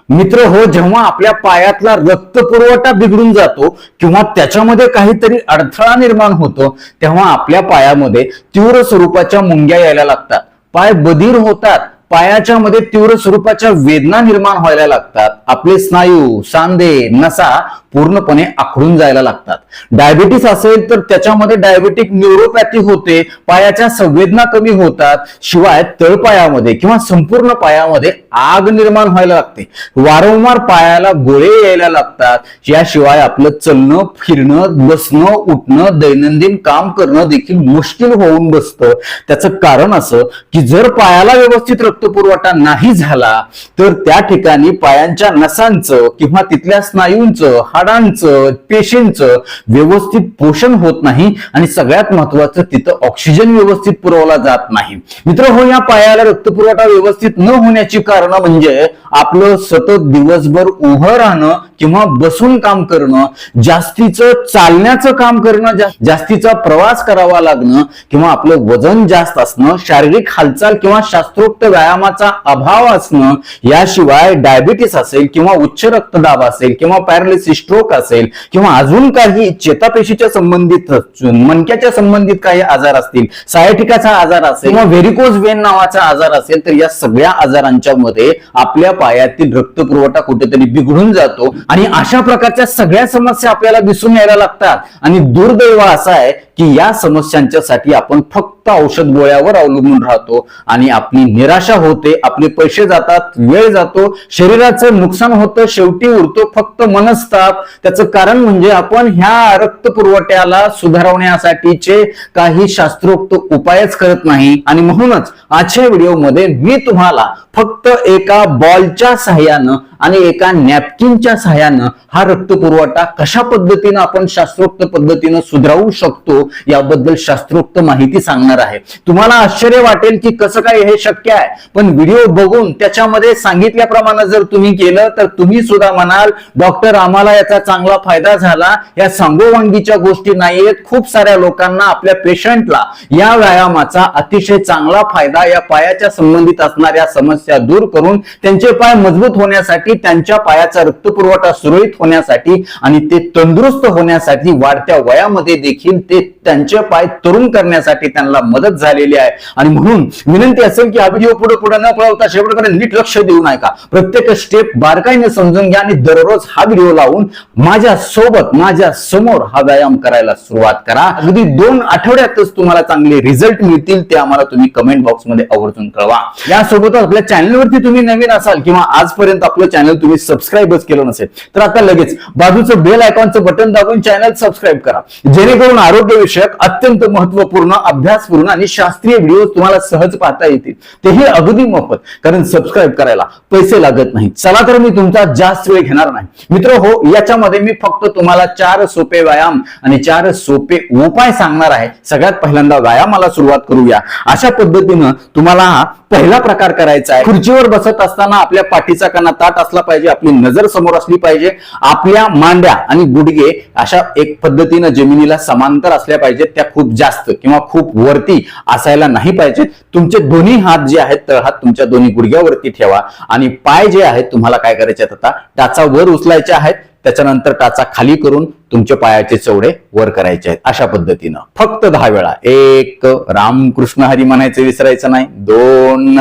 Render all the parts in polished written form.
मित्र हो, जेव्हा आपल्या पायातला रक्तपुरवठा बिघडून जातो किंवा त्याच्यामध्ये काहीतरी अडथळा निर्माण होतो, तेव्हा आपल्या पायामध्ये तीव्र स्वरूपाच्या मुंग्या यायला लागतात, पाय बधीर होतात, पायाच्या मध्ये तीव्र स्वरूपाच्या वेदना निर्माण व्हायला लागतात, आपले स्नायू, सांधे, नसा पूर्णपणे आखडून जायला लागतात. डायबिटीस असेल तर त्याच्यामध्ये डायबेटिक न्यूरोपॅथी होते, पायाच्या संवेदना कमी होतात, शिवाय तळपायामध्ये किंवा संपूर्ण पायामध्ये आग निर्माण व्हायला लागते, वारंवार पायाला गोळे यायला लागतात. याशिवाय आपलं चलणं, फिरणं, बसणं, उठणं, दैनंदिन काम करणं देखील मुश्किल होऊन बसतं. त्याचं कारण असं की जर पायाला व्यवस्थित रक्तपुरवठा नाही झाला तर त्या ठिकाणी पायांच्या नसांचं किंवा तिथल्या स्नायूंचं, हाडांचं, पेशींचं व्यवस्थित पोषण होत नाही आणि सगळ्यात महत्वाचं तिथं ऑक्सिजन व्यवस्थित पुरवला जात नाही. मित्र हो, या पायाला रक्तपुरवठा व्यवस्थित न होण्याची कारण म्हणजे आपलं सतत दिवसभर उभं राहणं किंवा बसून काम करणं, जास्तीचं चालण्याचं काम करणं, जास्तीचा प्रवास करावा लागणं किंवा आपलं वजन जास्त असणं, शारीरिक हालचाल किंवा शास्त्रोक्त व्यायामाचा अभाव असणं, याशिवाय डायबिटीस असेल किंवा उच्च रक्तदाब असेल किंवा पॅरालिसिस, स्ट्रोक असेल किंवा अजून काही चेतापेशीच्या संबंधित, मणक्याच्या संबंधित काही आजार असतील, सायटिकाचा आजार असेल किंवा व्हेरिकोज वेन नावाचा आजार असेल, तर या सगळ्या आजारांच्या मध्ये आपल्या पायातील रक्तपुरवठा कुठेतरी बिघडून जातो आणि अशा प्रकारच्या सगळ्या समस्या आपल्याला दिसून यायला लागतात. आणि दुर्दैव असं आहे की या समस्यांच्यासाठी आपण फक्त औषध गोळ्यावर अवलंबून राहतो आणि आपली निराशा होते, आपले पैसे जातात, वेळ जातो, शरीराचं नुकसान होतं, शेवटी उरतो फक्त मनस्ताप. त्याचं कारण म्हणजे आपण ह्या रक्तपुरवठ्याला सुधारवण्यासाठीचे काही शास्त्रोक्त उपायच करत नाही. आणि म्हणूनच आजच्या व्हिडिओमध्ये मी तुम्हाला फक्त एका बॉलच्या सहाय्यानं आणि एका नॅपकिनच्या सहाय्यानं हा रक्तपुरवठा कशा पद्धतीनं आपण शास्त्रोक्त पद्धतीनं सुधारवू शकतो याबद्दल शास्त्रोक्त माहिती सांगणार आहे. तुम्हाला आश्चर्य वाटेल की कसं काय हे शक्य आहे, पण व्हिडिओ बघून त्याच्यामध्ये सांगितल्याप्रमाणे जर तुम्ही केलं तर तुम्ही सुद्धा म्हणाल, डॉक्टर आम्हाला याचा चांगला फायदा झाला. या सांगोवांगीच्या गोष्टी नाहीयेत, खूप साऱ्या लोकांना, आपल्या पेशंटला या व्यायामाचा अतिशय चांगला फायदा, या पायाच्या संबंधित असणाऱ्या समस्या दूर करून त्यांचे पाय मजबूत होण्यासाठी, त्यांच्या पायाचा रक्तपुरवठा सुरळीत होण्यासाठी आणि ते तंदुरुस्त होण्यासाठी, वाढत्या वयामध्ये देखील ते त्यांचे पाय तरुण करण्यासाठी त्यांना मदत झालेली आहे. आणि म्हणून विनंती असेल की हा व्हिडिओ पुढे न पळवता शेवटपर्यंत नीट लक्ष देऊ नका, प्रत्येक स्टेप बारकाईने समजून घ्या आणि दररोज हा व्हिडिओ लावून माझ्या सोबत, माझ्या समोर हा व्यायाम करायला सुरुवात करा. अगदी 2 आठवड्यातच तुम्हाला चांगले रिझल्ट मिळतील, ते आम्हाला तुम्ही कमेंट बॉक्समध्ये आवर्जून कळवा. यासोबतच आपल्या चॅनलवरती तुम्ही नवीन असाल किंवा आजपर्यंत आपलं चॅनल तुम्ही सबस्क्राईबच केलं नसेल तर आता लगेच बाजूचं बेल आयकॉनचं बटन दाबून चॅनल सबस्क्राईब करा, जेणेकरून आरोग्यविषयक अत्यंत महत्वपूर्ण, अभ्यासपूर्ण आणि शास्त्रीय व्हिडिओ तुम्हाला सहज पाहता येतील, तेही अगदी मोफत. कारण सबस्क्राईब करायला पैसे लागत नाही. चला तर मी तुमचा जास्त वेळ घेणार नाही. मित्र हो, याच्यामध्ये मी फक्त तुम्हाला 4 सोपे व्यायाम आणि 4 सोपे उपाय सांगणार आहे. सगळ्यात पहिल्यांदा व्यायामाला सुरुवात करूया. अशा पद्धतीनं तुम्हाला पहिला प्रकार करायचा आहे. खुर्चीवर बसत असताना आपल्या पाठीचा कणा ताठ असला पाहिजे, आपली नजर समोर असली पाहिजे, आपल्या मांड्या आणि गुडघे अशा एक पद्धतीनं जमिनीला समांतर असल्या पाहिजेत, त्या खूप जास्त किंवा खूप वरती असायला नाही पाहिजेत. तुमचे दोन्ही हात जे आहेत, तळहात तुमच्या दोन्ही गुडघ्यावरती ठेवा आणि पाय जे आहेत तुम्हाला काय करायचे आहेत, आता टाचा वर उचलायचे आहेत, त्याच्यानंतर टाचा खाली करून तुमच्या पायाचे चवडे वर करायचे आहेत. अशा पद्धतीनं फक्त 10 वेळा. 1 रामकृष्ण हरी म्हणायचं विसरायचं नाही, 2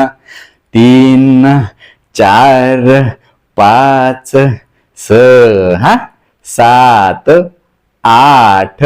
3 4 5 6 7 8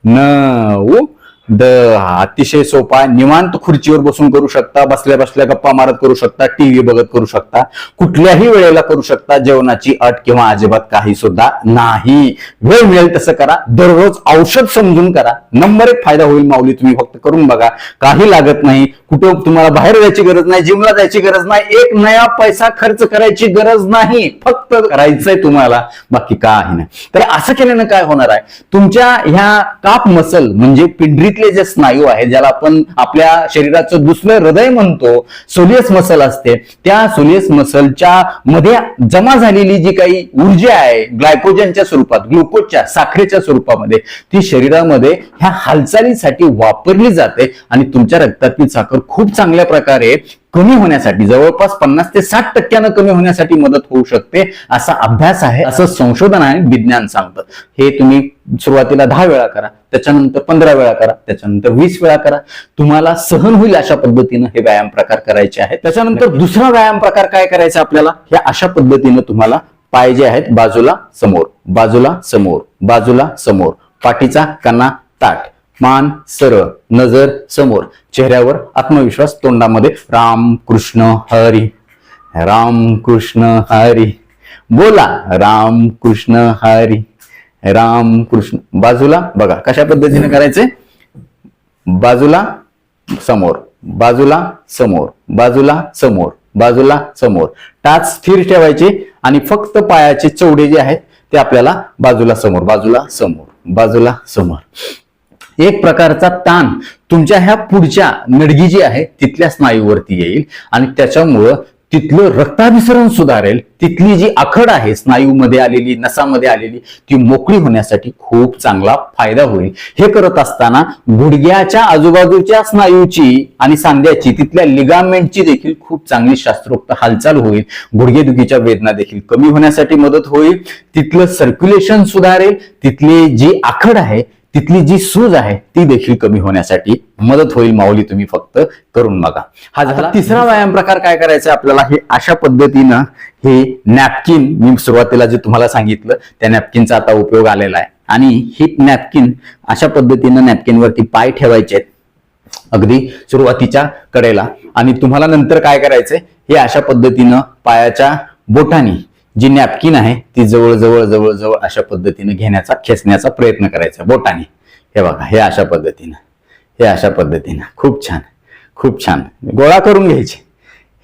9 10. अतिशय सोपा. निवांत खुर्चीवर बसून करू शकता, बसल्या बसल्या गप्पा मारत करू शकता, टीव्ही बघत करू शकता, कुठल्याही वेळेला करू शकता. जेवणाची अट किंवा अजिबात काही सुद्धा नाही. वेळ मिळेल तसं करा, दररोज औषध समजून करा. नंबर 1 फायदा होईल माऊली, तुम्ही फक्त करून बघा, काही लागत नाही. कुठं तुम्हाला बाहेर जायची गरज नाही, जिमला जायची गरज नाही, 1 नया पैसा खर्च करायची गरज नाही, फक्त करायचंय तुम्हाला, बाकी काही नाही. तर असं केल्यानं काय होणार आहे, तुमच्या ह्या काप मसल म्हणजे पिंडरीत मुंडकीतले जे स्नायू आहे, ज्याला आपण आपल्या शरीराचं दुसरं हृदय म्हणतो, सोलियस मसल असते, त्या सोलियस मसलच्या मध्ये जमा झालेली जी काही ऊर्जा आहे ग्लायकोजनच्या स्वरूपात, ग्लुकोजच्या साखरेच्या स्वरूपामध्ये, ती शरीरामध्ये ह्या हालचालीसाठी वापरली जाते आणि तुमच्या रक्तातील साखर खूप चांगल्या प्रकारे कमी होण्यासाठी, जवळपास 50 ते 60% कमी होण्यासाठी मदत होऊ शकते असा अभ्यास आहे, असं संशोधन आहे, विज्ञान सांगतं. हे तुम्ही सुरुवातीला 10 वेळा करा, त्याच्यानंतर 15 वेळा करा, त्याच्यानंतर 20 वेळा करा. तुम्हाला सहन होईल अशा पद्धतीनं हे व्यायाम प्रकार करायचे आहेत. त्याच्यानंतर दुसरा व्यायाम प्रकार काय करायचा आपल्याला, हे अशा पद्धतीनं तुम्हाला पाय जे आहेत बाजूला समोर, बाजूला समोर, बाजूला समोर, पाठीचा कणा ताठ, मान सरळ, नजर समोर, चेहऱ्यावर आत्मविश्वास, तोंडामध्ये राम कृष्ण हरी, राम कृष्ण हरी, बोला राम कृष्ण हरी, राम कृष्ण. बाजूला बघा कशा पद्धतीने करायचे, बाजूला समोर, बाजूला समोर, बाजूला समोर, बाजूला समोर. टाच स्थिर ठेवायचे आणि फक्त पायाचे चवडे जे आहेत ते आपल्याला बाजूला समोर, बाजूला समोर, बाजूला समोर. एक प्रकारचा ताण तुमच्या ह्या पुढच्या नडगी जी आहे तिथल्या स्नायूवरती येईल आणि त्याच्यामुळं तिथलं रक्ताभिसरण सुधारेल, तिथली जी आखड आहे स्नायूमध्ये आलेली, नसामध्ये आलेली, ती मोकळी होण्यासाठी खूप चांगला फायदा होईल. हे करत असताना गुडघ्याच्या आजूबाजूच्या स्नायूची आणि सांध्याची, तिथल्या लिगामेंटची देखील खूप चांगली शास्त्रोक्त हालचाल होईल. गुडघेदुखीच्या वेदना देखील कमी होण्यासाठी मदत होईल, तिथलं सर्क्युलेशन सुधारेल, तिथली जी आखड आहे, तिथली जी सूज आहे ती देखील कमी होण्यासाठी मदत होईल. माऊली तुम्ही फक्त करून बघा. हा झाला तिसरा व्यायाम प्रकार. काय करायचं आपल्याला, हे अशा पद्धतीनं हे नॅपकिन, मी सुरुवातीला जे तुम्हाला सांगितलं त्या नॅपकिनचा आता उपयोग आलेला आहे आणि ही नॅपकिन अशा पद्धतीनं नॅपकिनवरती पाय ठेवायचे अगदी सुरुवातीच्या कडेला आणि तुम्हाला नंतर काय करायचंय, हे अशा पद्धतीनं पायाच्या बोटांनी जी नॅपकिन आहे ती जवळ जवळ जवळ जवळ अशा पद्धतीने घेण्याचा, खेचण्याचा प्रयत्न करायचा बोटाने. हे बघा, हे अशा पद्धतीनं, हे अशा पद्धतीनं. खूप छान, खूप छान. गोळा करून घ्यायचे.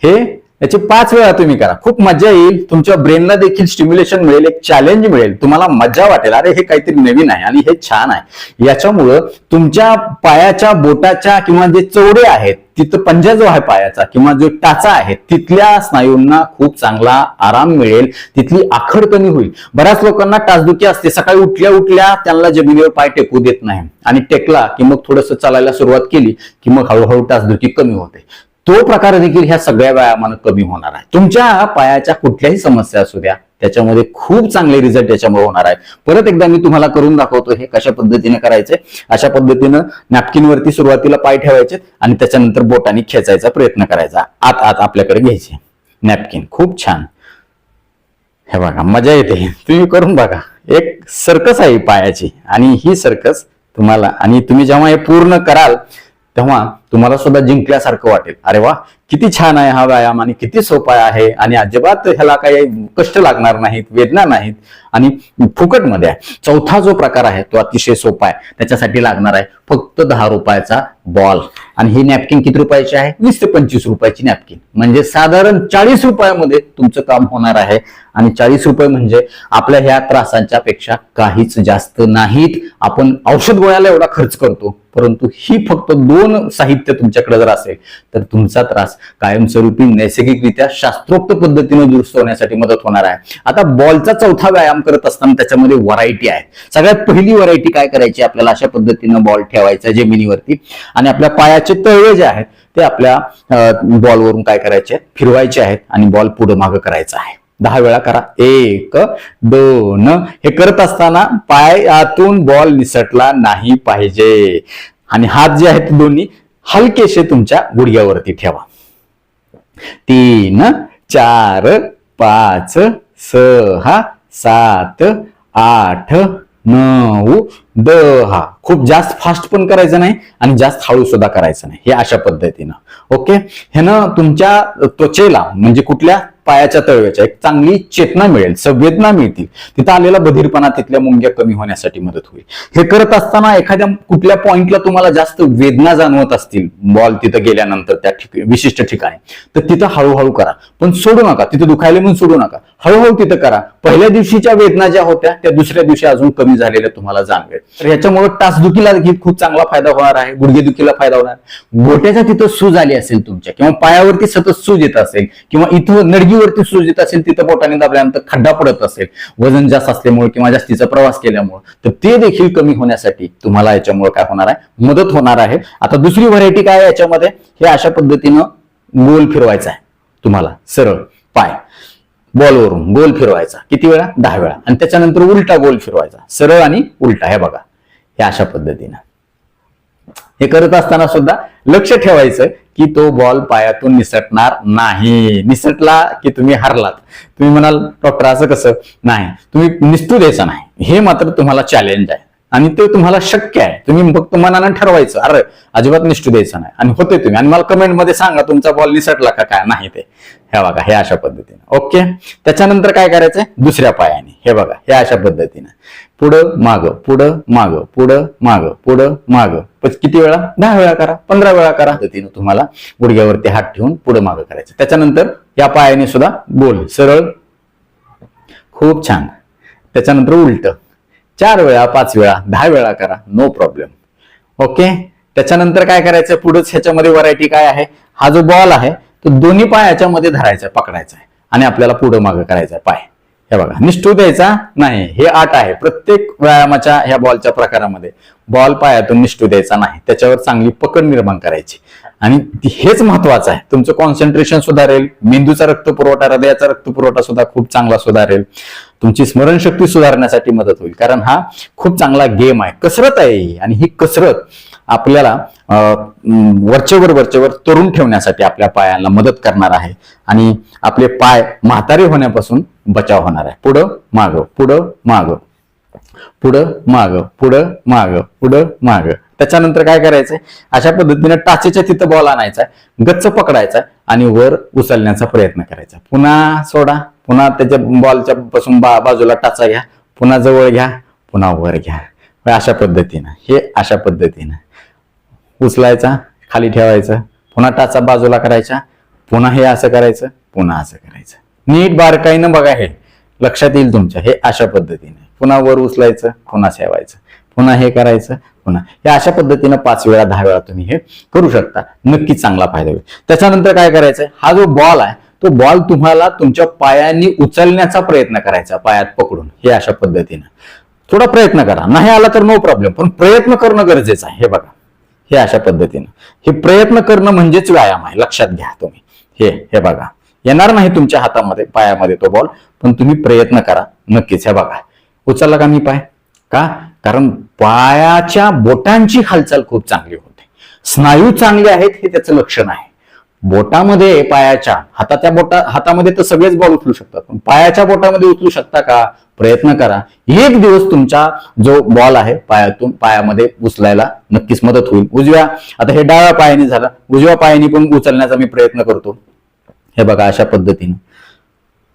हे याचे 5 वेळा तुम्ही करा. खूप मजा येईल, तुमच्या ब्रेनला देखील स्टिम्युलेशन मिळेल, एक चॅलेंज मिळेल, तुम्हाला मजा वाटेल, अरे हे काहीतरी नवीन आहे आणि हे छान आहे. याच्यामुळं तुमच्या पायाच्या बोटाच्या किंवा जे चवडे आहेत, तिथं पंजा जो आहे पायाचा किंवा जो टाचा आहे, तिथल्या स्नायूंना खूप चांगला आराम मिळेल, तिथली आखड कमी होईल. बऱ्याच लोकांना टाचदुखी असते, सकाळी उठल्या उठल्या त्यांना जमिनीवर पाय टेकू देत नाही आणि टेकला की मग थोडंसं चालायला सुरुवात केली की मग हळूहळू टाचदुखी कमी होते. तो प्रकार देखील ह्या सगळ्या व्यायामानं कमी होणार आहे. तुमच्या पायाच्या कुठल्याही समस्या असू द्या, त्याच्यामध्ये खूप चांगले रिझल्ट याच्यामुळे होणार आहे. परत एकदा मी तुम्हाला करून दाखवतो हे कशा पद्धतीने करायचे. अशा पद्धतीनं नॅपकिनवरती सुरुवातीला पाय ठेवायचे आणि त्याच्यानंतर बोटाने खेचायचा प्रयत्न करायचा. आत आत आपल्याकडे घ्यायचे नॅपकिन. खूप छान. हे बघा, मजा येते, तुम्ही करून बघा. एक सर्कस आहे पायाची आणि ही सर्कस तुम्हाला, आणि तुम्ही जेव्हा हे पूर्ण कराल तेव्हा तुम्हाला सुद्धा जिंकल्यासारखं वाटेल. अरे वा, किती छान आहे हा व्यायाम आणि किती सोपा आहे आणि अजिबात ह्याला काही कष्ट लागणार नाहीत, वेदना नाहीत आणि फुकटमध्ये आहे. चौथा जो प्रकार आहे तो अतिशय सोपा आहे. त्याच्यासाठी लागणार आहे फक्त 10 रुपयाचा बॉल आणि ही नॅपकिन किती रुपयाची आहे, 20 ते 25 रुपयाची नॅपकिन. म्हणजे साधारण 40 रुपयामध्ये तुमचं काम होणार आहे आणि 40 रुपये म्हणजे आपल्या ह्या त्रासांच्या पेक्षा काहीच जास्त नाहीत. आपण औषध गोळ्याला एवढा खर्च करतो, परंतु ही फक्त 2 साहित्य तुमच्याकडे जर असेल तर तुमचा त्रास कायमस्वरूपी नैसर्गिकरित्या शास्त्रोक्त पद्धतीने दुरुस्त होण्यासाठी मदत होणार आहे. आता बॉलचा चौथा व्यायाम करत असताना त्याच्यामध्ये व्हरायटी आहे. सगळ्यात पहिली व्हरायटी काय करायची, आपल्याला अशा पद्धतीनं बॉल ठेवायचा जमिनीवरती आणि आपल्या पायाचे तळवे जे आहेत ते आपल्या बॉलवरून काय करायचे, फिरवायचे आहेत आणि बॉल पुढे मागं करायचा आहे. 10 वेळा करा. 1 2. हे करत असताना पाय आतून बॉल निसटला नाही पाहिजे आणि हात जे आहेत दोन्ही हलकेसे तुमच्या गुडघ्यावरती ठेवा. 3 4 5 6 7 8 9 10. खूप जास्त फास्ट पण करायचं नाही आणि जास्त हळू सुद्धा करायचं नाही. हे अशा पद्धतीनं. ओके, ह्यानं तुमच्या त्वचेला म्हणजे कुठल्या पायाच्या तळव्याच्या एक चांगली चेतना मिळेल, संवेदना मिळतील, तिथं आलेला बधीरपणा, तिथल्या मुंग्या कमी होण्यासाठी मदत होईल. हे करत असताना एखाद्या कुठल्या पॉइंटला तुम्हाला जास्त वेदना जाणवत असतील, बॉल तिथं गेल्यानंतर त्या विशिष्ट ठिकाणी, तर तिथं हळूहळू करा, पण सोडू नका. तिथं दुखायला म्हणून सोडू नका. हळूहळू तिथं करा. पहिल्या दिवशीच्या वेदना ज्या होत्या त्या दुसऱ्या दिवशी अजून कमी झालेल्या तुम्हाला जाणवेल. तर याच्यामुळे टाचदुखीला देखील खूप चांगला फायदा होणार आहे, गुडघेदुखीला फायदा होणार. गोट्याच्या तिथं सूज आली असेल तुमच्या, किंवा पायावरती सतत सूज येत असेल, किंवा इथं नडगीवरती सूज येत असेल, तिथं बोटाने दाबल्यानंतर खड्डा पडत असेल वजन जास्त असल्यामुळे किंवा जास्तीचा प्रवास केल्यामुळे, तर ते देखील कमी होण्यासाठी तुम्हाला याच्यामुळे काय होणार आहे, मदत होणार आहे. आता दुसरी व्हरायटी काय आहे याच्यामध्ये, हे अशा पद्धतीनं गोल फिरवायचा आहे तुम्हाला. सरळ पाय बॉलवरून गोल फिरवायचा. किती वेळा? 10 वेळा. आणि त्याच्यानंतर उलटा गोल फिरवायचा, सरळ आणि उलटा. हे बघा, हे अशा पद्धतीनं. हे करत असताना सुद्धा लक्ष ठेवायचं की तो बॉल पायातून निसटणार नाही. निसटला की तुम्ही हरलात. तुम्ही म्हणाल डॉक्टर असं कसं? नाही, तुम्ही निसटू द्यायचं नाही. हे मात्र तुम्हाला चॅलेंज आहे आणि ते तुम्हाला शक्य आहे. तुम्ही फक्त मनानं ठरवायचं, अरे अजिबात निसटू द्यायचं नाही, आणि होते तुम्ही. आणि मला कमेंट मध्ये सांगा तुमचा बॉल निसटला का काय नाही ते. हे बघा, हे अशा पद्धतीने. ओके. त्याच्यानंतर काय करायचंय, दुसऱ्या पायाने. हे बघा, हे अशा पद्धतीने पुढं माग, पुढं माग, पुढं माग, पुढं माग. किती वेळा? 10 वेळा करा, 15 वेळा करा. पद्धतीने तुम्हाला गुडघ्यावरती हात ठेवून पुढं माग करायचं. त्याच्यानंतर या पायाने सुद्धा गोल, सरळ, खूप छान. त्याच्यानंतर उलट 4 वेळा, 5 वेळा, 10 वेळा करा, नो प्रॉब्लेम. ओके. त्याच्यानंतर काय करायचं, पुढेच ह्याच्यामध्ये व्हरायटी काय आहे, हा जो बॉल आहे तो दोन्ही पाय याच्यामध्ये धरायचा, पकडायचा आहे आणि आपल्याला पुढं मागं करायचा पाय. हे बघा, निष्ठू द्यायचा नाही. हे 8 आहे. प्रत्येक व्यायामाच्या ह्या बॉलच्या प्रकारामध्ये बॉल पायातून निष्ठू द्यायचा नाही, त्याच्यावर चांगली पकड निर्माण करायची. आणि हेच महत्वाचं आहे. तुमचं कॉन्सन्ट्रेशन सुधारेल, मेंदूचा रक्तपुरवठा, हृदयाचा रक्तपुरवठा सुद्धा खूप चांगला सुधारेल, तुमची स्मरणशक्ती सुधारण्यासाठी मदत होईल. कारण हा खूप चांगला गेम आहे, कसरत आहे. आणि ही कसरत आपल्याला वरचेवर तरुण ठेवण्यासाठी आपल्या पायांना मदत करणार आहे आणि आपले पाय म्हातारे होण्यापासून बचाव होणार आहे. पुढं माग, पुढं माग, पुढं माग, पुढं माग, पुढं माग. त्याच्यानंतर काय करायचंय, अशा पद्धतीने टाचेच्या तिथं बॉल आणायचा, गच्च पकडायचा आणि वर उचलण्याचा प्रयत्न करायचा. पुन्हा सोडा, पुन्हा त्याच्या बॉलच्या पासून बाजूला टाचा घ्या, पुन्हा जवळ घ्या, पुन्हा वर घ्या. अशा पद्धतीनं, हे अशा पद्धतीनं उचलायचा, खाली ठेवायचं, पुन्हा टाचा बाजूला करायचा, पुन्हा हे असं करायचं, पुन्हा असं करायचं. नीट बारकाईनं बघा, हे लक्षात येईल तुमच्या. हे अशा पद्धतीने पुन्हा वर उचलायचं, पुन्हा ठेवायचं, पुन्हा हे करायचं, पुन्हा हे अशा पद्धतीनं 5 वेळा 10 वेळा तुम्ही हे करू शकता. नक्कीच चांगला फायदा होईल. त्याच्यानंतर काय करायचंय, हा जो बॉल आहे तो बॉल तुम्हाला तुमच्या पायांनी उचलण्याचा प्रयत्न करायचा, पायात पकडून. हे अशा पद्धतीनं थोडा प्रयत्न करा. नाही आला तर नो प्रॉब्लेम, पण प्रयत्न करणं गरजेचं आहे. हे बघा, हे अशा पद्धतीनं. हे प्रयत्न करणं म्हणजेच व्यायाम आहे, लक्षात घ्या तुम्ही. हे बघा, येणार नाही तुमच्या हातामध्ये, पायामध्ये तो बॉल, पण तुम्ही प्रयत्न करा नक्कीच. हे बघा, उचलला का मी पाय? का? कारण पायाच्या बोटांची हालचाल खूप चांगली होते. स्नायू चांगले आहेत हे त्याचं लक्षण आहे. बोटामध्ये, पायाच्या हातामध्ये तर सगळेच बॉल उचलू शकतात, पण पायाच्या बोटामध्ये उचलू शकता का? प्रयत्न करा. एक दिवस तुमचा जो बॉल आहे पायामध्ये उचलायला नक्कीच मदत होईल. आता हे डाव्या पायाने झालं, उजव्या पायाने पण उचलण्याचा मी प्रयत्न करतो. हे बघा, अशा पद्धतीने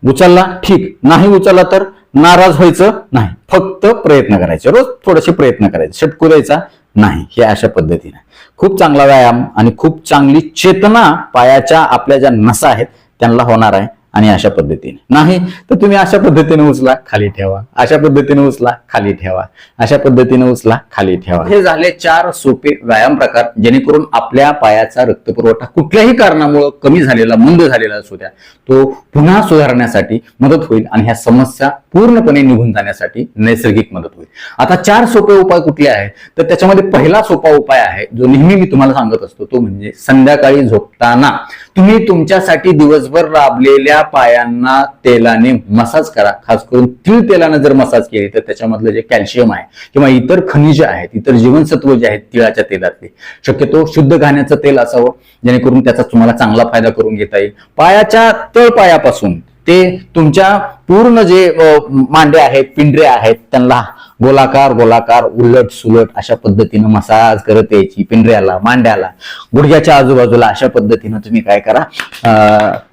उचलला, ठीक. नाही उचलला तर नाराज व्हायचं नाही, फक्त प्रयत्न करायचे. रोज थोडेसे प्रयत्न करायचे, शटकू द्यायचा नाही. हे अशा पद्धतीने खूप चांगला व्यायाम आणि खूप चांगली चेतना पायाच्या आपल्या ज्या नसा आहेत त्यांना होणार आहे. आणि अशा पद्धतीने नाही तर तुम्ही अशा पद्धतीने उचला, खाली ठेवा, अशा पद्धतीने उचला, खाली ठेवा, अशा पद्धतीने उचला, खाली ठेवा. हे झाले 4 सोपे व्यायाम प्रकार, जेणेकरून आपल्या पायाचा रक्तपुरवठा कुठल्याही कारणामुळे कमी झालेला, मंद झालेला असू द्या, तो पुन्हा सुधारण्यासाठी मदत होईल आणि ह्या समस्या पूर्णपणे निघून जाण्यासाठी नैसर्गिक मदत होईल. आता 4 सोपे उपाय कुठले आहेत, तर त्याच्यामध्ये पहिला सोपा उपाय आहे जो नेहमी मी तुम्हाला सांगत असतो, तो म्हणजे संध्याकाळी झोपताना तुम्ही तुमच्यासाठी दिवसभर राबलेल्या पायांना तेलाने मसाज करा. खास करून तीळ तेलाने जर मसाज केली तर त्याच्यामधलं जे कॅल्शियम आहे किंवा इतर खनिज आहेत, इतर जीवनसत्व जे आहेत तिळाच्या तेलातले, शक्यतो शुद्ध घाण्याचं तेल असावं, जेणेकरून त्याचा तुम्हाला चांगला फायदा करून घेता येईल. पायाच्या तळपायापासून ते तुमच्या पूर्ण जे मांड्या आहेत, पिंढऱ्या आहेत, त्यांना गोलाकार उलट सुलट अशा पद्धतीनं मसाज करत यायची. पिंढऱ्याला, मांड्याला, गुडघ्याच्या आजूबाजूला अशा पद्धतीनं तुम्ही काय करा,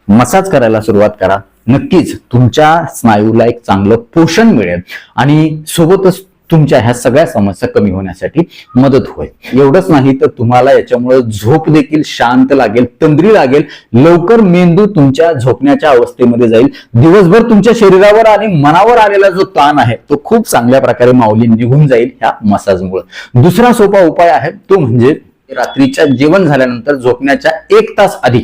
मसाज करायला सुरुवात करा. नक्कीच तुमच्या स्नायूला एक चांगलं पोषण मिळेल आणि सोबतच तुमच्या ह्या सगळ्या समस्या कमी होण्यासाठी मदत होईल. एवढंच नाही तर तुम्हाला याच्यामुळे झोप देखील शांत लागेल, तंद्री लागेल, लवकर मेंदू तुमच्या झोपण्याच्या अवस्थेमध्ये जाईल. दिवसभर तुमच्या शरीरावर आणि मनावर आलेला जो ताण आहे तो खूप चांगल्या प्रकारे माऊली निघून जाईल ह्या मसाजमुळे. दुसरा सोपा उपाय आहे तो म्हणजे रात्रीच्या जेवण झाल्यानंतर झोपण्याच्या 1 तास आधी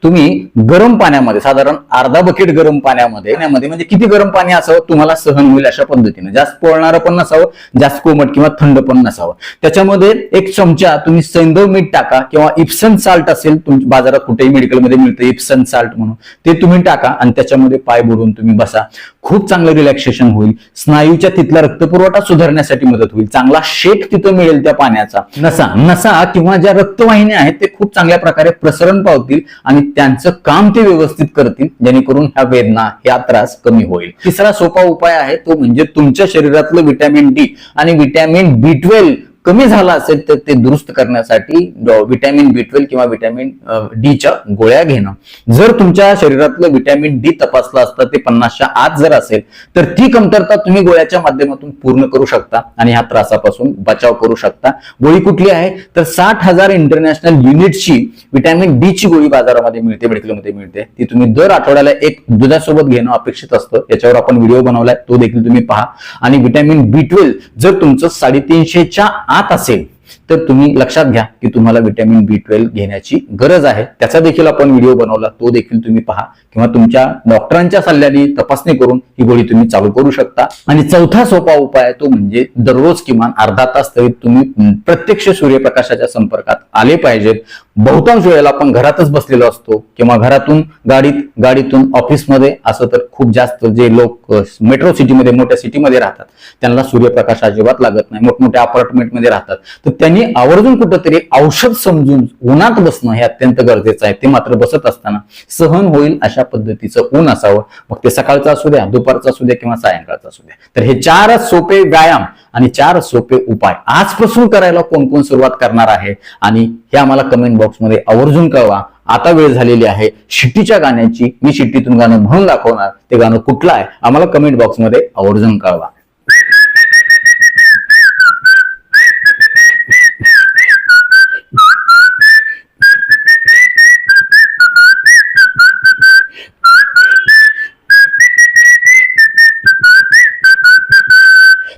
तुम्ही गरम पाण्यामध्ये, साधारण अर्धा बकेट गरम पाण्यामध्ये म्हणजे किती गरम पाणी असावं तुम्हाला सहन होईल अशा पद्धतीने, जास्त पोळणारं पण नसावं, जास्त कोमट किंवा थंड पण नसावं. त्याच्यामध्ये 1 चमचा तुम्ही सैंधव मीठ टाका किंवा इप्सन साल्ट असेल, तुमच्या बाजारात कुठेही मेडिकलमध्ये मिळतं इप्सन साल्ट म्हणून, ते तुम्ही टाका आणि त्याच्यामध्ये पाय बुडून तुम्ही बसा. खूप चांगलं रिलॅक्सेशन होईल. स्नायूच्या तिथला रक्तपुरवठा सुधारण्यासाठी मदत होईल. चांगला शेक तिथं मिळेल त्या पाण्याचा. नसा किंवा ज्या रक्तवाहिन्या आहेत ते खूप चांगल्या प्रकारे प्रसरण पावतील आणि त्यांचं काम ते व्यवस्थित करतील, जेणेकरून ह्या वेदना, ह्या त्रास कमी होईल. तिसरा सोपा उपाय आहे तो म्हणजे तुमच्या शरीरातलं व्हिटॅमिन डी आणि व्हिटॅमिन B12 कमी झाला असेल तर ते दुरुस्त करण्यासाठी व्हिटॅमिन B12 किंवा व्हिटॅमिन डीच्या गोळ्या घेणं. जर तुमच्या शरीरातलं व्हिटॅमिन डी तपासलं असतं ते 50च्या आत जर असेल तर ती कमतरता तुम्ही गोळ्याच्या माध्यमातून पूर्ण करू शकता आणि ह्या त्रासापासून बचाव करू शकता. गोळी कुठली आहे तर 60,000 इंटरनॅशनल युनिटची व्हिटॅमिन डी ची गोळी बाजारामध्ये मिळते, मेडिकलमध्ये मिळते. ती तुम्ही दर आठवड्याला 1 दुधासोबत घेणं अपेक्षित असतं. याच्यावर आपण व्हिडिओ बनवलाय, तो देखील तुम्ही पहा. आणि व्हिटॅमिन B12 जर तुमचं 350च्या आत असेल तर तुम्ही लक्षात घ्या की तुम्हाला व्हिटॅमिन B12 घेण्याची गरज आहे. त्याचा देखील आपण व्हिडिओ बनवला, तो देखील तुम्ही पहा किंवा तुमच्या डॉक्टरांच्या सल्ल्याने तपासणी करून ही गोळी तुम्ही चालू करू शकता. आणि चौथा सोपा उपाय तो म्हणजे दररोज किमान अर्धा तास तरी तुम्ही प्रत्यक्ष सूर्यप्रकाशाच्या संपर्कात आले पाहिजेत. बहुतांश वेळेला आपण घरातच बसलेलो असतो किंवा घरातून गाडीतून ऑफिसमध्ये, असं तर खूप जास्त जे लोक मेट्रो सिटीमध्ये, मोठ्या सिटीमध्ये राहतात त्यांना सूर्यप्रकाश अजिबात लागत नाही, मोठमोठ्या अपार्टमेंटमध्ये राहतात, तर त्यांनी आवर्जून कुठंतरी औषध समजून उन्हात बसणं हे अत्यंत गरजेचं आहे. ते मात्र बसत असताना सहन होईल अशा पद्धतीचं ऊन असावं, मग ते सकाळचं असू द्या, दुपारचं असू द्या किंवा सायंकाळचं असू द्या. तर हे 4 सोपे व्यायाम आणि 4 सोपे उपाय आजपासून करायला कोण कोण सुरुवात करणार आहे आणि हे आम्हाला कमेंट बॉक्समध्ये आवर्जून कळवा. आता वेळ झालेली आहे शिट्टीच्या गाण्याची. मी शिट्टीतून गाणं म्हणून दाखवणार, ते गाणं कुठलं आहे आम्हाला कमेंट बॉक्समध्ये आवर्जून कळवा.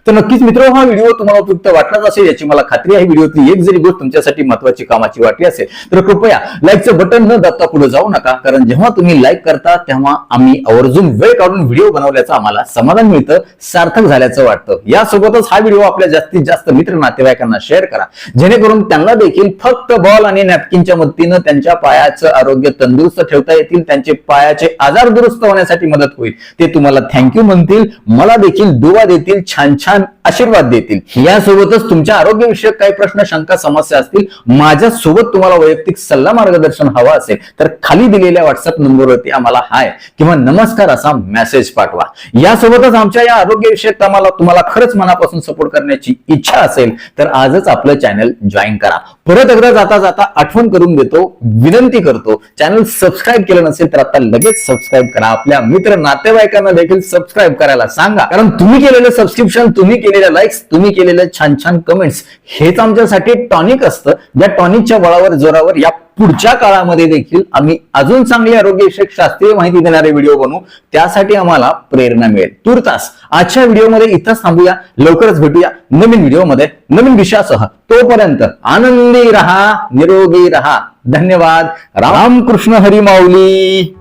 तर नक्कीच मित्र, हा व्हिडिओ तुम्हाला उपयुक्त वाटलाच असेल याची मला खात्री आहे. व्हिडिओतली एक जरी गोष्ट तुमच्यासाठी महत्वाची, कामाची वाटली असेल तर कृपया लाईकचं बटन न दाबता पुढे जाऊ नका, कारण जेव्हा तुम्ही लाईक करता तेव्हा आम्ही आवर्जून वेळ काढून व्हिडिओ बनवल्याचं आम्हाला समाधान मिळतं, सार्थक झाल्याचं वाटतं. यासोबतच हा व्हिडिओ आपल्या जास्तीत जास्त मित्र नातेवाईकांना शेअर करा, जेणेकरून त्यांना देखील फक्त बॉल आणि नॅपकिनच्या मदतीनं त्यांच्या पायाचं आरोग्य तंदुरुस्त ठेवता येतील, त्यांचे पायाचे आजार दुरुस्त होण्यासाठी मदत होईल. ते तुम्हाला थँक्यू म्हणतील, मला देखील दुवा देतील, छान छान आशीर्वाद देतील. यासोबतच तुमच्या आरोग्यविषयक काही प्रश्न, शंका, समस्या असतील, माझ्या सोबत तुम्हाला वैयक्तिक सल्ला मार्गदर्शन हवा असेल तर खाली दिलेल्या व्हॉट्सअप नंबरवरती आम्हाला हाय किंवा नमस्कार असा मेसेज पाठवा. यासोबतच आमच्या या आरोग्यविषयक कामाला तुम्हाला खरंच मनापासून सपोर्ट करण्याची इच्छा असेल तर आजच आपलं चॅनल जॉईन करा. परत एकदा जाता जाता आठवण करून देतो, विनंती करतो, चॅनल सबस्क्राईब केलं नसेल तर आता लगेच सबस्क्राईब करा. आपल्या मित्र नातेवाईकांना देखील सबस्क्राईब करायला सांगा, कारण तुम्ही केलेलं सबस्क्रिप्शन, तुम्ही केलेल्या लाईक्स, तुम्ही केलेले छान छान कमेंट्स हेच आमच्यासाठी टॉनिक असतं. ज्या टॉनिकच्या बळावर, जोरावर या पुढच्या काळामध्ये देखील आम्ही अजून चांगली आरोग्यविषयक शास्त्रीय माहिती देणारे व्हिडिओ बनवू, त्यासाठी आम्हाला प्रेरणा मिळेल. तुर्तास आजच्या व्हिडिओमध्ये इथंच थांबूया. लवकरच भेटूया नवीन व्हिडिओमध्ये नवीन विषयासह. तोपर्यंत आनंदी रहा, निरोगी रहा. धन्यवाद. रामकृष्ण हरी माऊली.